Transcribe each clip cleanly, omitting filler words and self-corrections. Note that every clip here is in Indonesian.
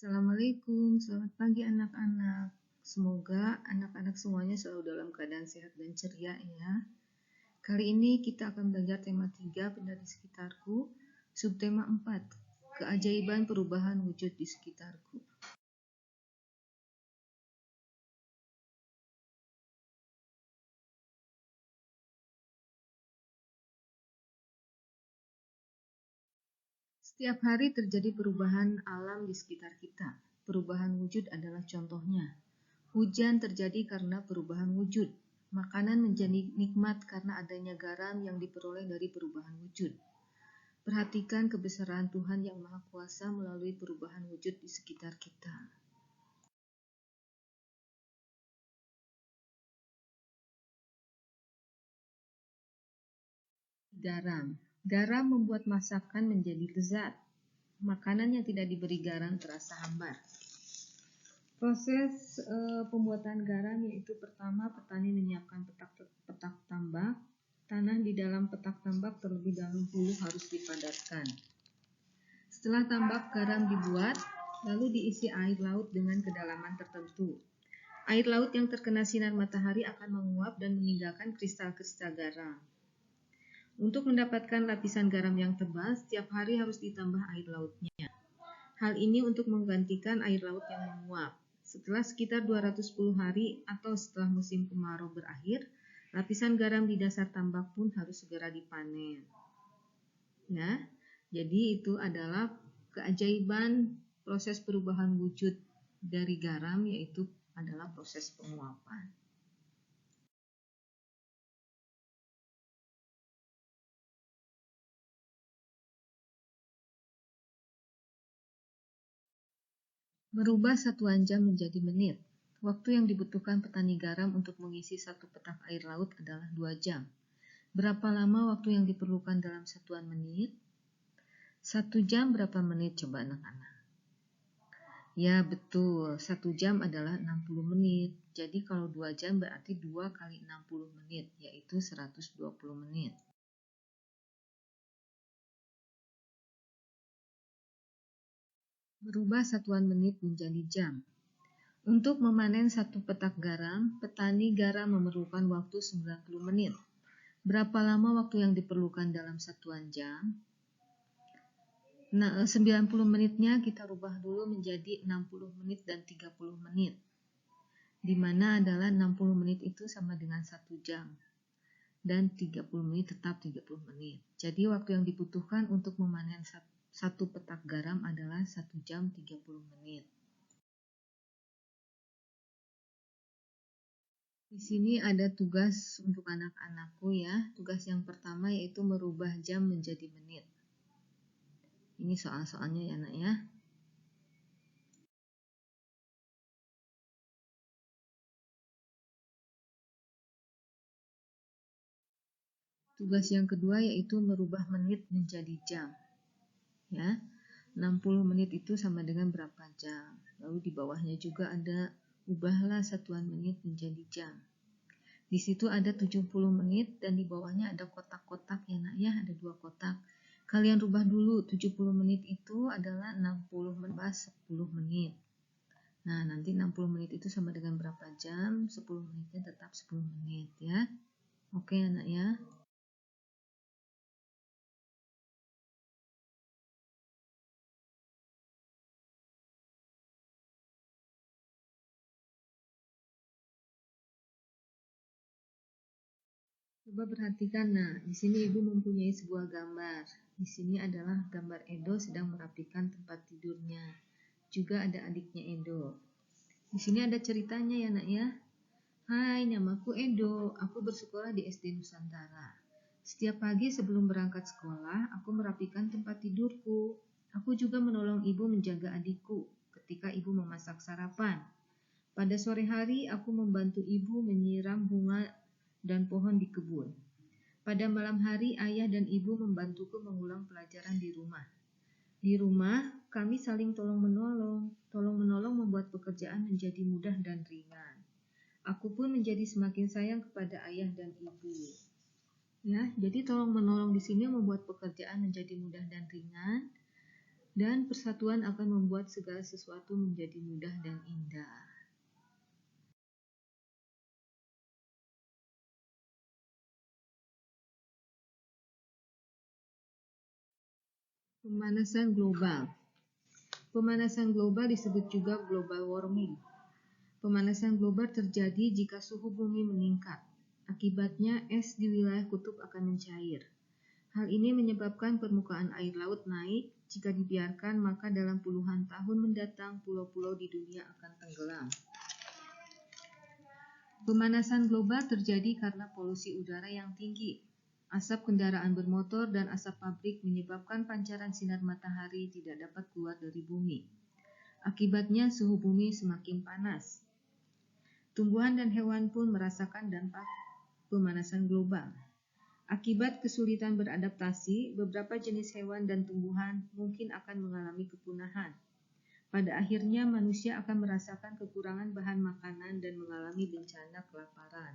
Assalamualaikum, selamat pagi anak-anak. Semoga anak-anak semuanya selalu dalam keadaan sehat dan ceria ya. Kali ini kita akan belajar tema 3, benda di sekitarku, subtema 4, keajaiban perubahan wujud di sekitarku. Setiap hari terjadi perubahan alam di sekitar kita. Perubahan wujud adalah contohnya. Hujan terjadi karena perubahan wujud. Makanan menjadi nikmat karena adanya garam yang diperoleh dari perubahan wujud. Perhatikan kebesaran Tuhan yang Maha Kuasa melalui perubahan wujud di sekitar kita. Garam. Garam membuat masakan menjadi lezat. Makanan yang tidak diberi garam terasa hambar. Proses pembuatan garam yaitu pertama petani menyiapkan petak tambak. Tanah di dalam petak tambak terlebih dahulu harus dipadatkan. Setelah tambak garam dibuat, lalu diisi air laut dengan kedalaman tertentu. Air laut yang terkena sinar matahari akan menguap dan meninggalkan kristal-kristal garam. Untuk mendapatkan lapisan garam yang tebal, setiap hari harus ditambah air lautnya. Hal ini untuk menggantikan air laut yang menguap. Setelah sekitar 210 hari atau setelah musim kemarau berakhir, lapisan garam di dasar tambak pun harus segera dipanen. Nah, jadi itu adalah keajaiban proses perubahan wujud dari garam, yaitu adalah proses penguapan. Merubah satuan jam menjadi menit. Waktu yang dibutuhkan petani garam untuk mengisi satu petak air laut adalah 2 jam. Berapa lama waktu yang diperlukan dalam satuan menit? 1 jam berapa menit coba anak-anak? Ya betul, 1 jam adalah 60 menit. Jadi kalau 2 jam berarti 2 kali 60 menit, yaitu 120 menit. Merubah satuan menit menjadi jam. Untuk memanen satu petak garam, petani garam memerlukan waktu 90 menit. Berapa lama waktu yang diperlukan dalam satuan jam? Nah, 90 menitnya kita rubah dulu menjadi 60 menit dan 30 menit. Di mana adalah 60 menit itu sama dengan 1 jam. Dan 30 menit tetap 30 menit. Jadi waktu yang dibutuhkan untuk memanen satu petak garam adalah 1 jam 30 menit. Di sini ada tugas untuk anak-anakku ya. Tugas yang pertama yaitu merubah jam menjadi menit. Ini soal-soalnya ya nak ya. Tugas yang kedua yaitu merubah menit menjadi jam. Ya. 60 menit itu sama dengan berapa jam? Lalu di bawahnya juga ada ubahlah satuan menit menjadi jam. Di situ ada 70 menit dan di bawahnya ada kotak-kotak ya nak ya, ada 2 kotak. Kalian rubah dulu, 70 menit itu adalah 60 menit 10 menit. Nah, nanti 60 menit itu sama dengan berapa jam? 10 menitnya tetap 10 menit ya. Oke anak ya. Coba perhatikan, nah, di sini ibu mempunyai sebuah gambar. Di sini adalah gambar Edo sedang merapikan tempat tidurnya. Juga ada adiknya Edo. Di sini ada ceritanya ya nak ya. Hai, namaku Edo. Aku bersekolah di SD Nusantara. Setiap pagi sebelum berangkat sekolah, aku merapikan tempat tidurku. Aku juga menolong ibu menjaga adikku ketika ibu memasak sarapan. Pada sore hari, aku membantu ibu menyiram bunga dan pohon di kebun. Pada malam hari, ayah dan ibu membantuku mengulang pelajaran di rumah. Di rumah, kami saling tolong-menolong. Tolong-menolong membuat pekerjaan menjadi mudah dan ringan. Aku pun menjadi semakin sayang kepada ayah dan ibu. Ya, jadi tolong-menolong di sini membuat pekerjaan menjadi mudah dan ringan. Dan persatuan akan membuat segala sesuatu menjadi mudah dan indah. Pemanasan global. Pemanasan global disebut juga global warming. Pemanasan global terjadi jika suhu bumi meningkat. Akibatnya, es di wilayah kutub akan mencair. Hal ini menyebabkan permukaan air laut naik. Jika dibiarkan, maka dalam puluhan tahun mendatang, pulau-pulau di dunia akan tenggelam. Pemanasan global terjadi karena polusi udara yang tinggi. Asap kendaraan bermotor dan asap pabrik menyebabkan pancaran sinar matahari tidak dapat keluar dari bumi. Akibatnya, suhu bumi semakin panas. Tumbuhan dan hewan pun merasakan dampak pemanasan global. Akibat kesulitan beradaptasi, beberapa jenis hewan dan tumbuhan mungkin akan mengalami kepunahan. Pada akhirnya, manusia akan merasakan kekurangan bahan makanan dan mengalami bencana kelaparan.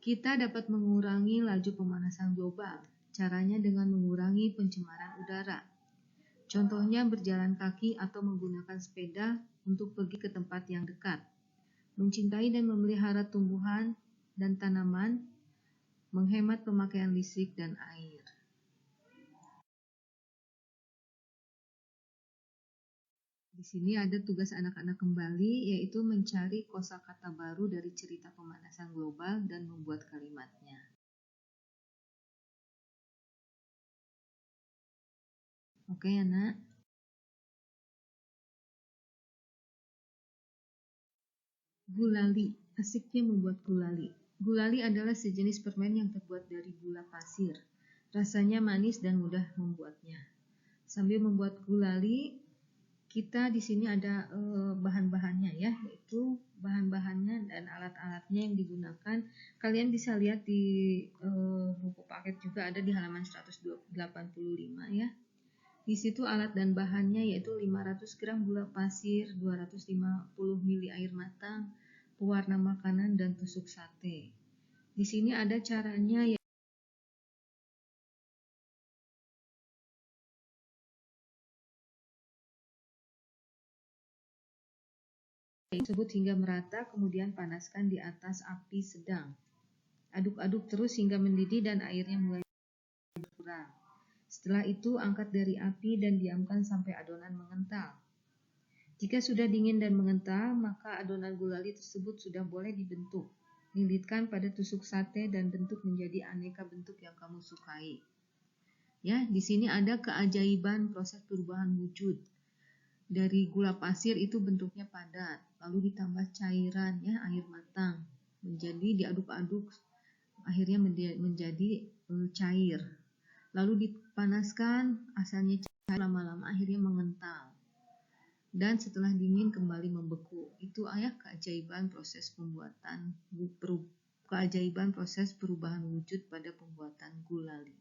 Kita dapat mengurangi laju pemanasan global. Caranya dengan mengurangi pencemaran udara. Contohnya berjalan kaki atau menggunakan sepeda untuk pergi ke tempat yang dekat. Mencintai dan memelihara tumbuhan dan tanaman, menghemat pemakaian listrik dan air. Di sini ada tugas anak-anak kembali, yaitu mencari kosakata baru dari cerita pemanasan global dan membuat kalimatnya. Oke, anak. Gulali. Asiknya membuat gulali. Gulali adalah sejenis permen yang terbuat dari gula pasir. Rasanya manis dan mudah membuatnya. Sambil membuat gulali, kita di sini ada bahan-bahannya ya, yaitu bahan-bahannya dan alat-alatnya yang digunakan. Kalian bisa lihat di buku paket juga ada di halaman 185 ya. Di situ alat dan bahannya yaitu 500 gram gula pasir, 250 ml air matang, pewarna makanan, dan tusuk sate. Di sini ada caranya ya. Tersebut hingga merata, kemudian panaskan di atas api sedang. Aduk-aduk terus hingga mendidih dan airnya mulai berkurang. Setelah itu angkat dari api dan diamkan sampai adonan mengental. Jika sudah dingin dan mengental, maka adonan gulali tersebut sudah boleh dibentuk. Lilitkan pada tusuk sate dan bentuk menjadi aneka bentuk yang kamu sukai. Ya, di sini ada keajaiban proses perubahan wujud. Dari gula pasir itu bentuknya padat, lalu ditambah cairan ya, air matang, menjadi diaduk-aduk, akhirnya menjadi cair. Lalu dipanaskan, asalnya cair, lama-lama akhirnya mengental. Dan setelah dingin kembali membeku. Itu keajaiban proses perubahan wujud pada pembuatan gulali.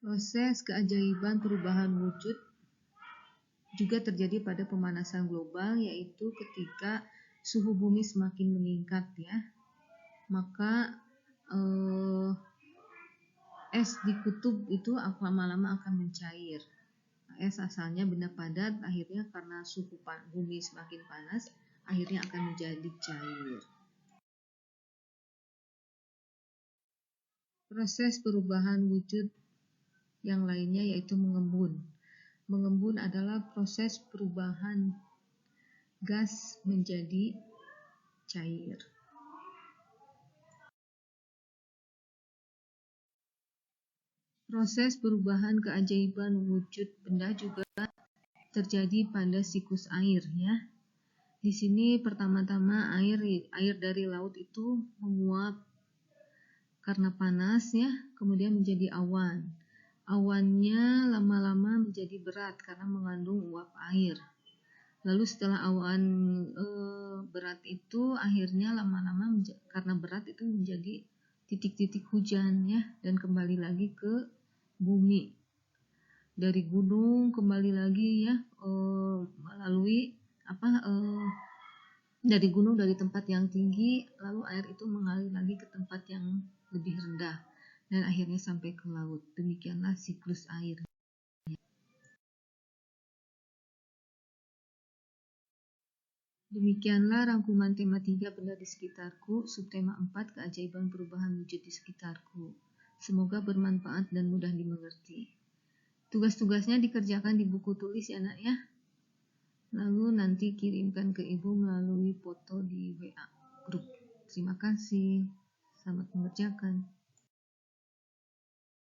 Proses keajaiban perubahan wujud juga terjadi pada pemanasan global, yaitu ketika suhu bumi semakin meningkat ya, maka es di kutub itu lama-lama akan mencair. Es asalnya benda padat, akhirnya karena suhu bumi semakin panas, akhirnya akan menjadi cair. Proses perubahan wujud yang lainnya yaitu mengembun. Mengembun adalah proses perubahan gas menjadi cair. Proses perubahan keajaiban wujud benda juga terjadi pada siklus air ya. Di sini pertama-tama air dari laut itu menguap karena panas ya, kemudian menjadi awan. Awannya lama-lama menjadi berat karena mengandung uap air. Lalu setelah awan berat itu akhirnya lama-lama karena berat itu menjadi titik-titik hujan ya, dan kembali lagi ke bumi. Dari gunung kembali lagi ya, melalui dari gunung, dari tempat yang tinggi, lalu air itu mengalir lagi ke tempat yang lebih rendah. dan akhirnya sampai ke laut. Demikianlah siklus air. Demikianlah rangkuman tema 3 benda di sekitarku, subtema 4 keajaiban perubahan wujud di sekitarku. Semoga bermanfaat dan mudah dimengerti. Tugas-tugasnya dikerjakan di buku tulis ya nak ya. Lalu nanti kirimkan ke ibu melalui foto di WA grup. Terima kasih. Selamat mengerjakan.